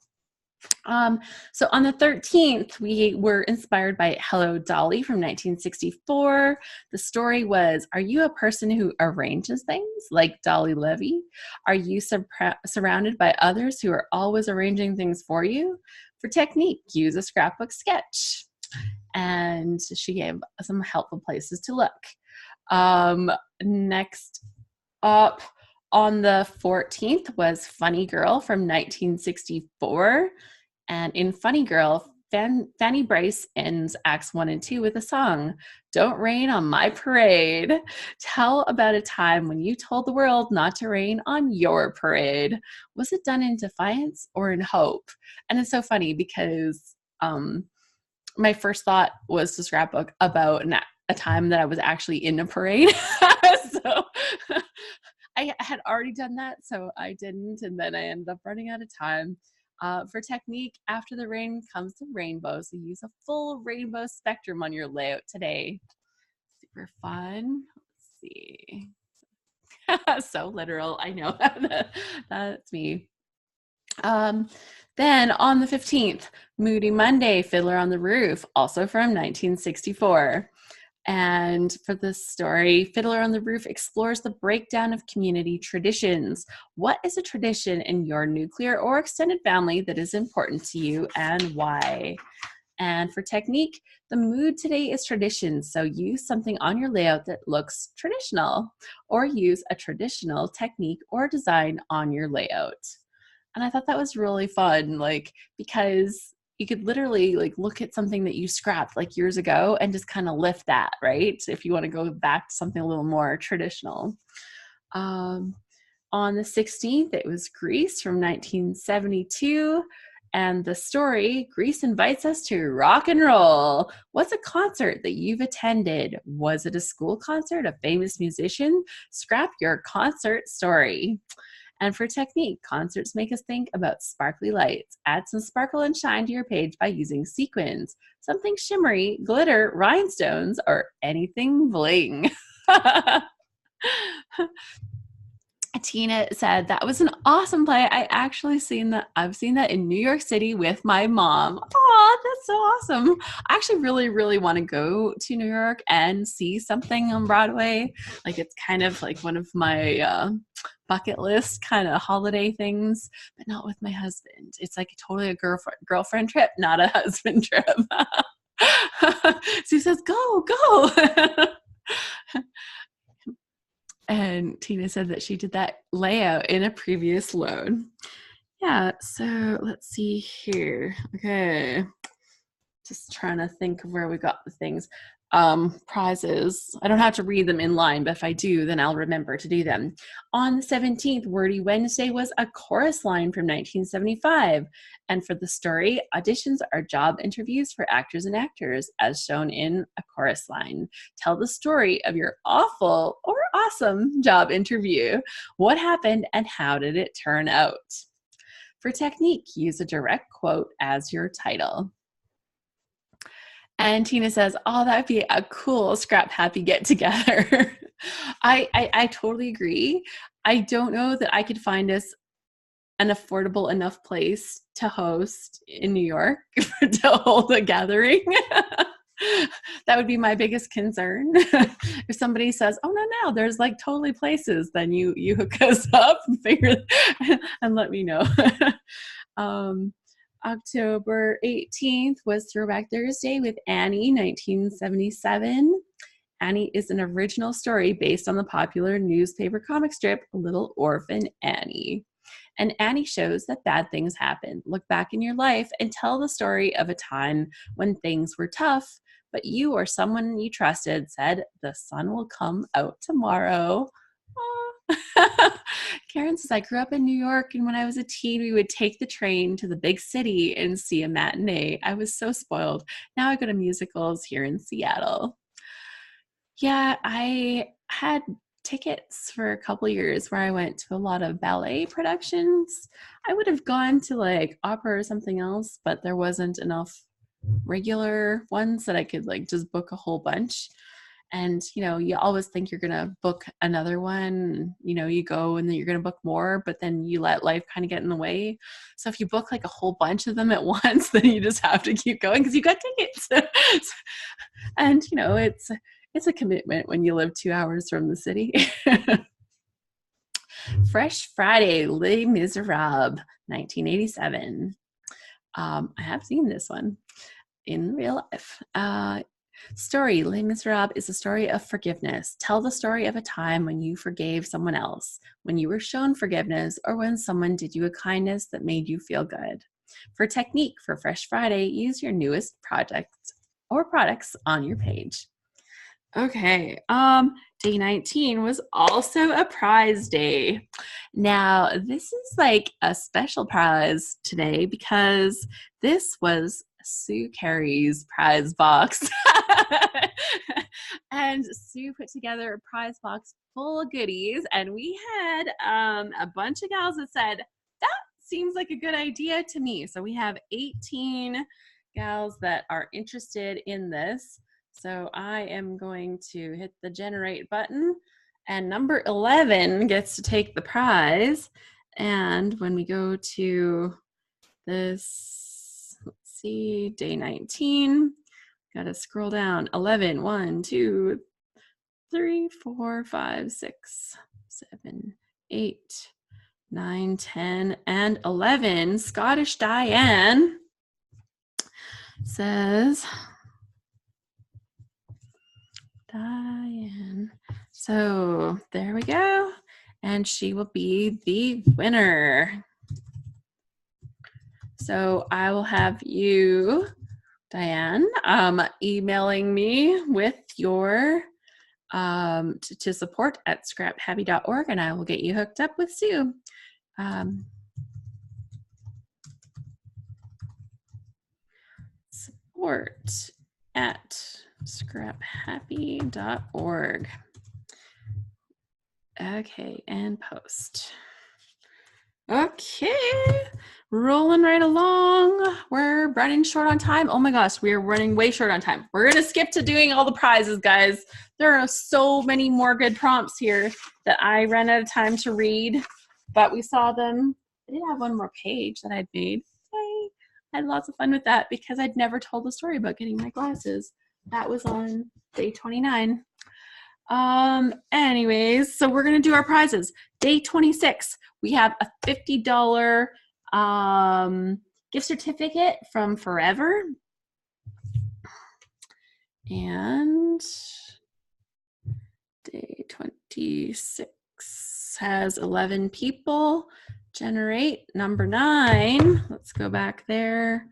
So on the 13th, we were inspired by Hello Dolly from 1964. The story was, are you a person who arranges things like Dolly Levy? Are you surrounded by others who are always arranging things for you? For technique, use a scrapbook sketch. And she gave some helpful places to look. Next up on the 14th was Funny Girl from 1964. And in Funny Girl, Fanny Brice ends Acts 1 and 2 with a song, Don't Rain on My Parade. Tell about a time when you told the world not to rain on your parade. Was it done in defiance or in hope? And it's so funny because my first thought was to scrapbook about a time that I was actually in a parade. So I had already done that, so I didn't, and then I ended up running out of time. For technique, after the rain comes the rainbow, so use a full rainbow spectrum on your layout today. Super fun. Let's see. So literal, I know. That's me. Then on the 15th, Moody Monday, Fiddler on the Roof, also from 1964. And for this story, Fiddler on the Roof explores the breakdown of community traditions. What is a tradition in your nuclear or extended family that is important to you, and why? And for technique, the mood today is tradition, so use something on your layout that looks traditional, or use a traditional technique or design on your layout. And I thought that was really fun, like, because you could literally like look at something that you scrapped like years ago and just kind of lift that, right? If you want to go back to something a little more traditional. On the 16th, it was Grease from 1972. And the story, Grease invites us to rock and roll. What's a concert that you've attended? Was it a school concert, a famous musician? Scrap your concert story. And for technique, concerts make us think about sparkly lights. Add some sparkle and shine to your page by using sequins, something shimmery, glitter, rhinestones, or anything bling. Tina said that was an awesome play. I've seen that in New York City with my mom. Oh, that's so awesome. I actually really, really want to go to New York and see something on Broadway. Like, it's kind of like one of my bucket list kind of holiday things, but not with my husband. It's like totally a girlfriend trip, not a husband trip. She says, go. And Tina said that she did that layout in a previous loan. Yeah, so let's see here. Okay. Just trying to think of where we got the things. Prizes. I don't have to read them in line, but if I do, then I'll remember to do them. On the 17th, Wordy Wednesday was a chorus line from 1975. And for the story, auditions are job interviews for actors and actors, as shown in a chorus line. Tell the story of your awful or awesome job interview. What happened and how did it turn out? For technique, use a direct quote as your title. And Tina says, oh, that'd be a cool Scrap Happy get together. I totally agree. I don't know that I could find us an affordable enough place to host in New York to hold a gathering. That would be my biggest concern. If somebody says, oh, no, there's like totally places, then you hook us up and let me know. October 18th was Throwback Thursday with Annie, 1977. Annie is an original story based on the popular newspaper comic strip Little Orphan Annie. And Annie shows that bad things happen. Look back in your life and tell the story of a time when things were tough, but you or someone you trusted said, the sun will come out tomorrow. Karen says, I grew up in New York, and when I was a teen, we would take the train to the big city and see a matinee. I was so spoiled. Now I go to musicals here in Seattle. Yeah, I had tickets for a couple years where I went to a lot of ballet productions. I would have gone to like opera or something else, but there wasn't enough regular ones that I could like just book a whole bunch. And, you always think you're going to book another one. You go and then you're going to book more, but then you let life kind of get in the way. So if you book like a whole bunch of them at once, then you just have to keep going because you got tickets. And, it's a commitment when you live 2 hours from the city. Fresh Friday, Les Miserables, 1987. I have seen this one in real life. Story, Les Miserables is a story of forgiveness. Tell the story of a time when you forgave someone else, when you were shown forgiveness, or when someone did you a kindness that made you feel good. For technique for Fresh Friday, use your newest projects or products on your page. Okay, day 19 was also a prize day. Now, this is like a special prize today because this was Sue Carey's prize box. And Sue put together a prize box full of goodies, and we had a bunch of gals that said, that seems like a good idea to me. So we have 18 gals that are interested in this. So I am going to hit the generate button, and number 11 gets to take the prize. And when we go to this, let's see, day 19, got to scroll down. 11, 1, 2, 3, 4, 5, 6, 7, 8, 9, 10, and 11. Scottish Diane says, Diane. So there we go. And she will be the winner. So I will have you, Diane, emailing me with your to support at scraphappy.org, and I will get you hooked up with Sue. Support at scraphappy.org. Okay, and post. Okay, rolling right along. We're running short on time. Oh my gosh, we are running way short on time. We're going to skip to doing all the prizes, guys. There are so many more good prompts here that I ran out of time to read, but we saw them. I did have one more page that I'd made. Yay. I had lots of fun with that because I'd never told the story about getting my glasses. That was on day 29. Anyways, so we're going to do our prizes. Day 26, we have a $50 gift certificate from Forever. And day 26 has 11 people. Generate number 9. Let's go back there.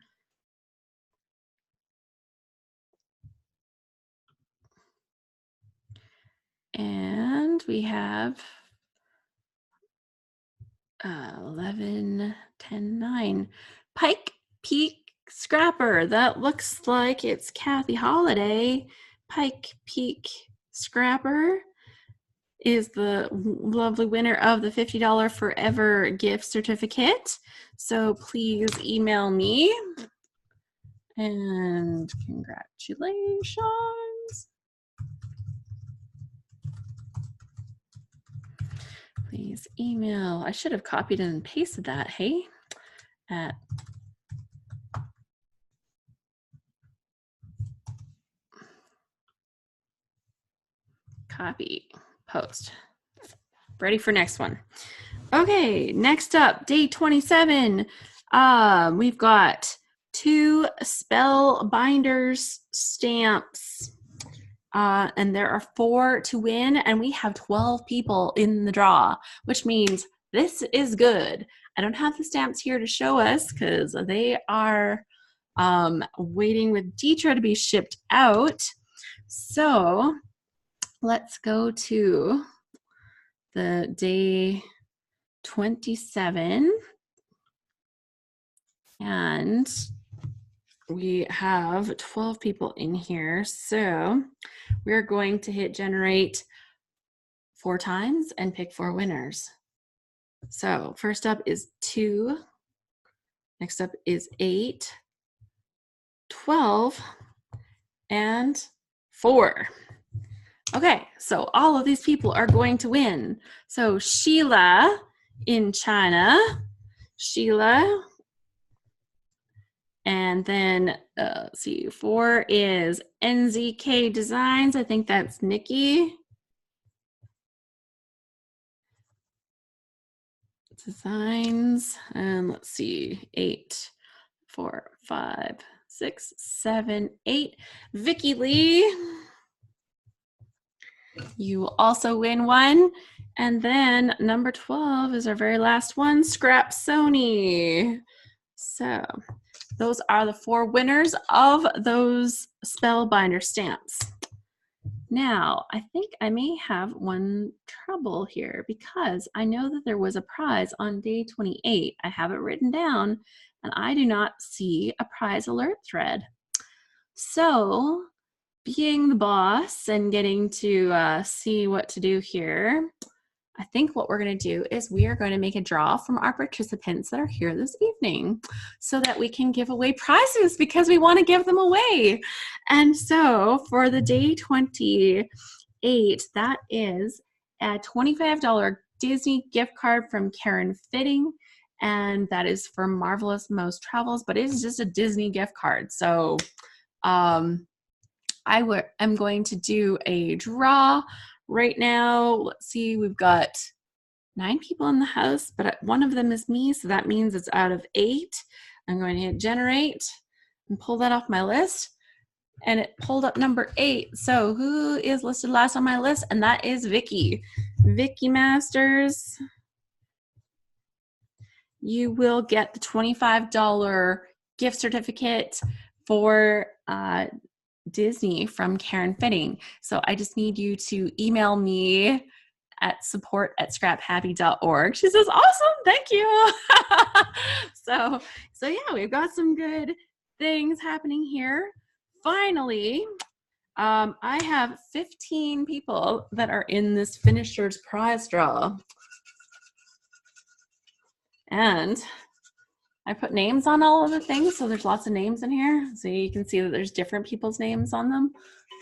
And we have 11, 10, 9. Pike Peak Scrapper. That looks like it's Kathy Holiday. Pike Peak Scrapper is the lovely winner of the $50 Forever gift certificate. So please email me. And congratulations. Please email. I should have copied and pasted that, hey? At copy, post. Ready for next one. Okay, next up, day 27. We've got 2 Spellbinders stamps. And there are 4 to win, and we have 12 people in the draw, which means this is good. I don't have the stamps here to show us because they are waiting with Deetra to be shipped out. So let's go to the day 27, and we have 12 people in here. So we're going to hit generate 4 times and pick 4 winners. So first up is 2. Next up is 8, 12, and 4. Okay, so all of these people are going to win. So Sheila in China, Sheila, and then let's see, 4 is NZK Designs. I think that's Nikki. Designs, and let's see, 8, 4, 5, 6, 7, 8. Vicky Lee, you will also win one. And then number 12 is our very last one, Scrap Sony. So those are the 4 winners of those Spellbinder stamps. Now, I think I may have one trouble here because I know that there was a prize on day 28. I have it written down and I do not see a prize alert thread. So, being the boss and getting to see what to do here, I think what we're going to do is we are going to make a draw from our participants that are here this evening so that we can give away prizes because we want to give them away. And so for the day 28, that is a $25 Disney gift card from Karen Fitting. And that is for Marvelous Most Travels, but it is just a Disney gift card. So I'm going to do a draw right now. Let's see, we've got 9 people in the house, but one of them is me, so that means it's out of 8. I'm going to hit generate and pull that off my list, and it pulled up number 8. So who is listed last on my list? And that is Vicky. Vicky Masters. You will get the $25 gift certificate for Disney from Karen Fitting. So I just need you to email me at support@scraphappy.org. She says, awesome, thank you. so yeah, we've got some good things happening here. Finally, I have 15 people that are in this finisher's prize draw. And I put names on all of the things, so there's lots of names in here. So you can see that there's different people's names on them.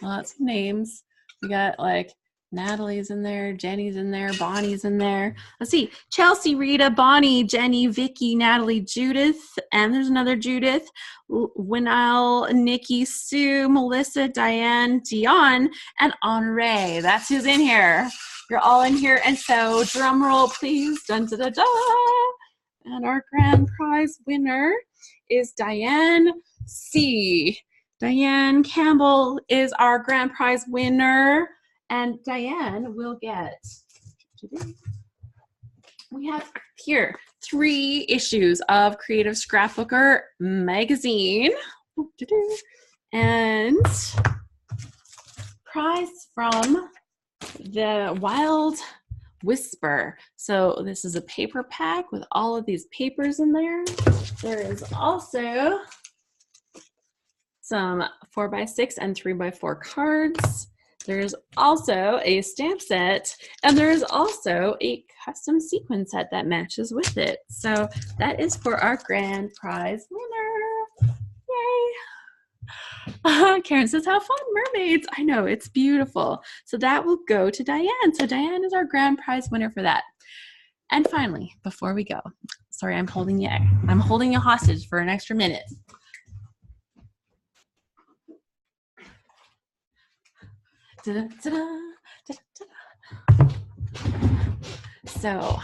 Lots of names. We got like Natalie's in there, Jenny's in there, Bonnie's in there. Let's see, Chelsea, Rita, Bonnie, Jenny, Vicky, Natalie, Judith, and there's another Judith, Winal, Nikki, Sue, Melissa, Diane, Dion, and Honore. That's who's in here. You're all in here, and so drum roll, please. Dun, da, da, da. And our grand prize winner is Diane C. Diane Campbell is our grand prize winner. And Diane will get, we have here 3 issues of Creative Scrapbooker magazine. And prize from the Wild Whisper. So this is a paper pack with all of these papers in there. There is also some 4x6 and 3x4 cards. There's also a stamp set, and there's also a custom sequin set that matches with it. So that is for our grand prize winner. Yay! Karen says, how fun, mermaids. I know, it's beautiful. So that will go to Diane. So Diane is our grand prize winner for that. And finally, before we go, sorry, I'm holding you hostage for an extra minute. So,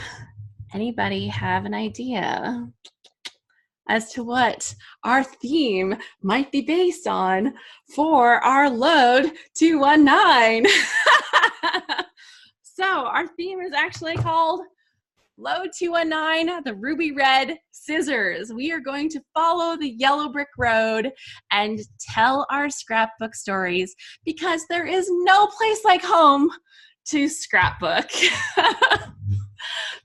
anybody have an idea as to what our theme might be based on for our Load 219? So, our theme is actually called Load 219, the Ruby Red Scissors. We are going to follow the yellow brick road and tell our scrapbook stories because there is no place like home to scrapbook.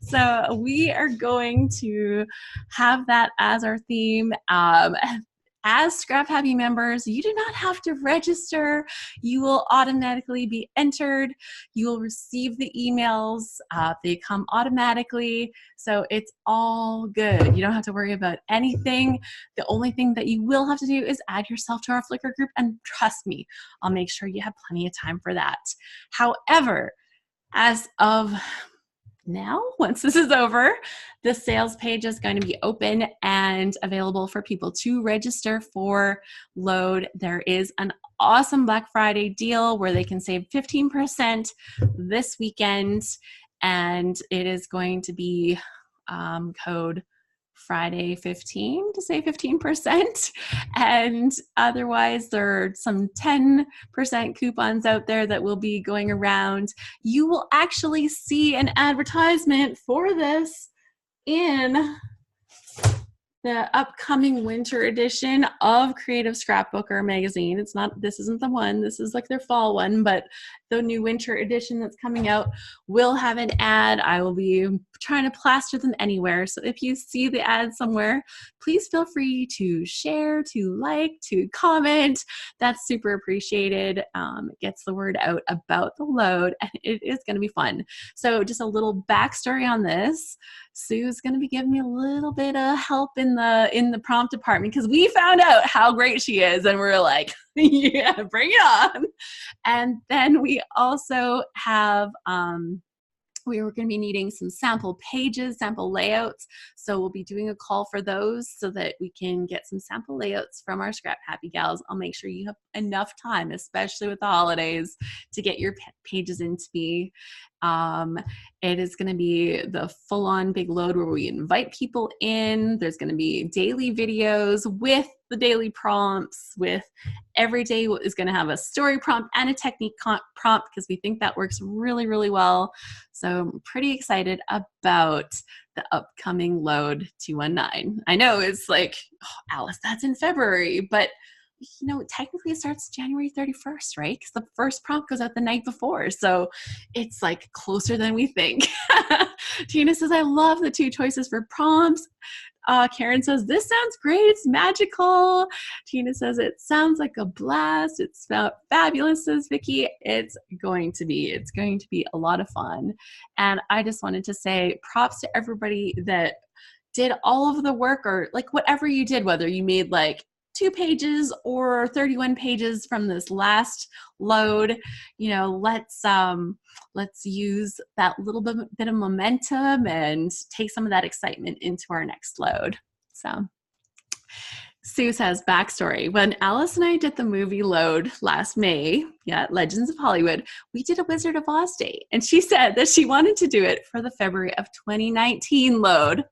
So we are going to have that as our theme. as Scrap Happy members, you do not have to register. You will automatically be entered. You will receive the emails. They come automatically. So it's all good. You don't have to worry about anything. The only thing that you will have to do is add yourself to our Flickr group. And trust me, I'll make sure you have plenty of time for that. However, as of now, once this is over, the sales page is going to be open and available for people to register for Load. There is an awesome Black Friday deal where they can save 15% this weekend, and it is going to be code Friday 15 to save 15%. And otherwise, there are some 10% coupons out there that will be going around. You will actually see an advertisement for this in the upcoming winter edition of Creative Scrapbooker magazine. This isn't the one, this is like their fall one, but the new winter edition that's coming out will have an ad. I will be trying to plaster them anywhere. So if you see the ad somewhere, please feel free to share, to like, to comment. That's super appreciated. It gets the word out about the Load, and it is going to be fun. So just a little backstory on this. Sue's going to be giving me a little bit of help in the prompt department because we found out how great she is, and we're like, yeah, bring it on. And then we also have we were going to be needing some sample pages, sample layouts. So we'll be doing a call for those so that we can get some sample layouts from our Scrap Happy gals. I'll make sure you have enough time, especially with the holidays, to get your pages into me. It is going to be the full-on big Load where we invite people in. There's going to be daily videos with the daily prompts, with every day is going to have a story prompt and a technique prompt because we think that works really, really well. So I'm pretty excited about the upcoming Load 219. I know it's like, oh, Alice, that's in February, but you know, technically it starts January 31st, right? Because the first prompt goes out the night before. So it's like closer than we think. Tina says, I love the 2 choices for prompts. Karen says, this sounds great. It's magical. Tina says, it sounds like a blast. It's fabulous, says Vicki. It's going to be a lot of fun. And I just wanted to say props to everybody that did all of the work, or like whatever you did, whether you made like 2 pages or 31 pages from this last Load. You know, let's use that little bit of momentum and take some of that excitement into our next Load. So Sue says, backstory. When Alice and I did the movie Load last May, Legends of Hollywood, we did a Wizard of Oz date. And she said that she wanted to do it for the February of 2019 Load.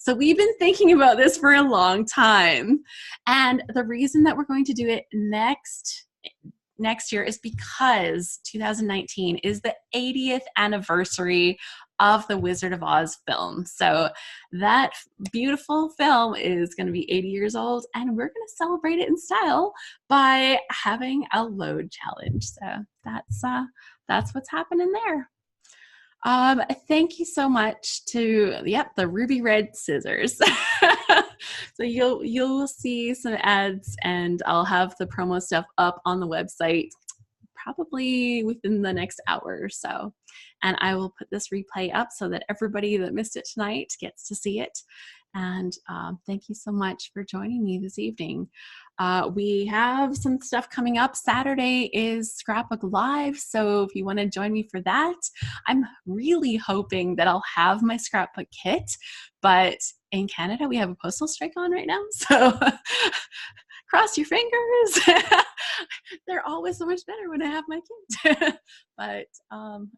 So we've been thinking about this for a long time. And the reason that we're going to do it next year is because 2019 is the 80th anniversary of the Wizard of Oz film. So that beautiful film is going to be 80 years old, and we're going to celebrate it in style by having a Load challenge. So that's what's happening there. Thank you so much to the ruby red scissors. So you'll see some ads, and I'll have the promo stuff up on the website probably within the next hour or so. And I will put this replay up so that everybody that missed it tonight gets to see it. And thank you so much for joining me this evening. We have some stuff coming up. Saturday is Scrapbook Live, so if you want to join me for that, I'm really hoping that I'll have my scrapbook kit, but in Canada we have a postal strike on right now, so cross your fingers. They're always so much better when I have my kit. But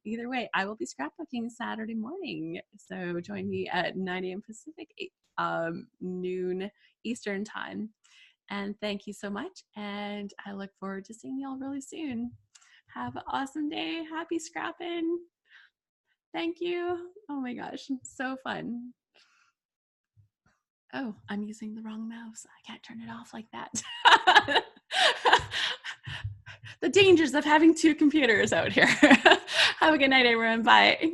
either way, I will be scrapbooking Saturday morning, so join me at 9 a.m. Pacific, noon Eastern time. And thank you so much, and I look forward to seeing y'all really soon. Have an awesome day. Happy scrapping. Thank you. Oh my gosh, so fun. Oh, I'm using the wrong mouse. I can't turn it off like that. The dangers of having 2 computers out here. Have a good night, everyone. Bye.